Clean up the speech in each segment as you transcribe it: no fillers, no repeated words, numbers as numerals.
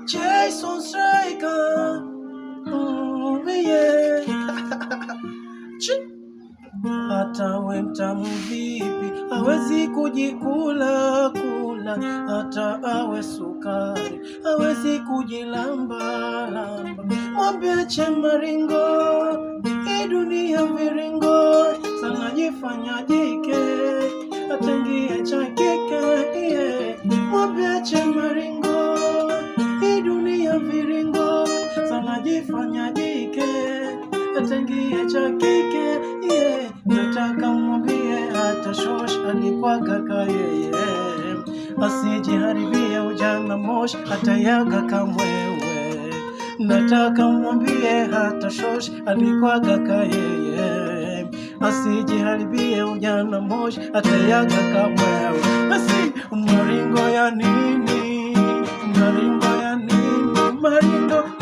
Jason Striker, yeah. Hata we mtamu vipi hawezi kujikula kula, hata awe sukari hawezi kujilamba lamba. Mwambie ache maringo, hii dunia viringo, sana jifanya jike atangie cha kike, yeah. Mwambie ache maringo, hii dunia viringo, sana jifanya jike atangie cha kike, yeah. Nataka mwambie hata shosh alikuwa kaka yeye, asijiharibie ujana mosh hata yaga kamwewe. Nataka mwambie hata shosh alikuwa kaka yeye, asijiharibie ujana mosh hata yaga kamwewe. Basi maringo ya nini, maringo ya nini,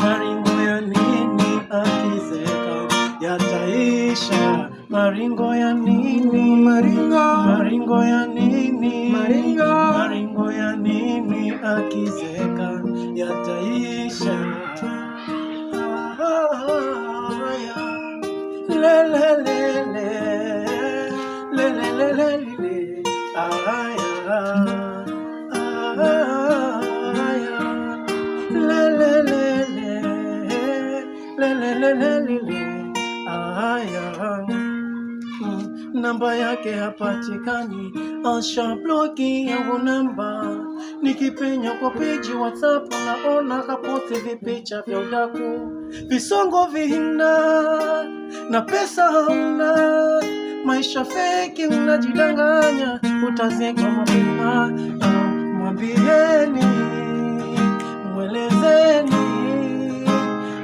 maringo ya nini, akizeka yataisha. Maringo ya nini, maringo ya nini, maringo ya nini, akizeka yataisha. Le le le le, le le le le le, le le le le, le le le le. Namba yake hapatikani, asha bloki yangu namba. Nikipenya kwa peji WhatsApp naona kapote vipicha vya udaku, visongo vihina na pesa hauna, maisha feki unajidanganya, utazekwa mapema. Mwambieni, mwelezeni,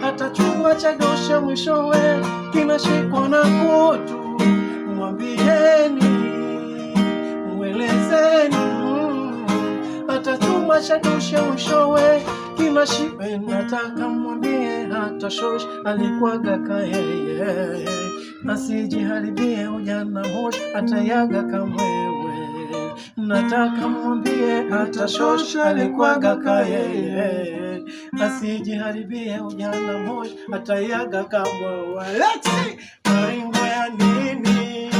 hata chuma cha dosha mwishowe kinashikwa na kutu. Mwambieni, mwelezeni, hata chuma cha dosha mwishowe kinashikwa. Nataka mwambie hata shosh alikuwa kaka yeye, asijiharibie ujana mosh hata yaga kamwewe. Nataka mwambie hata shosh alikuwa kaka yeye, asijiharibie ujana mosh hata yaga kamwewe. Let's see. Maringo ya nini,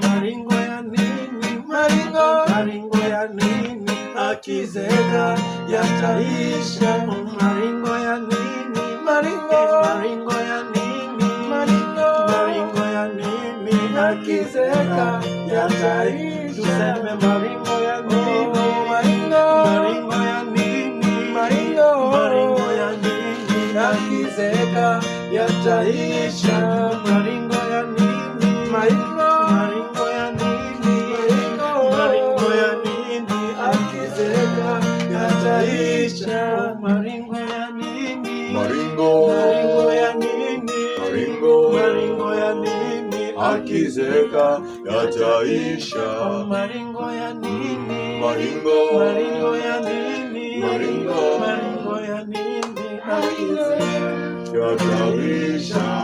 maringo ya nini, maringo ya nini, akizeka yataisha. Maringo ya nini, maringo ya nini, maringo ya nini, akizeka yataisha. Tuseme maringo ya nini, maringo ya nini, maringo ya nini, akizeka yataisha. Maringo ya nini, maringo ya nini, maringo ya nini, akizeka yataisha. Maringo ya nini, maringo ya nini, maringo ya nini, akizeka yataisha. Maringo ya nini, maringo ya nini, maringo ya nini, akizeka yataisha.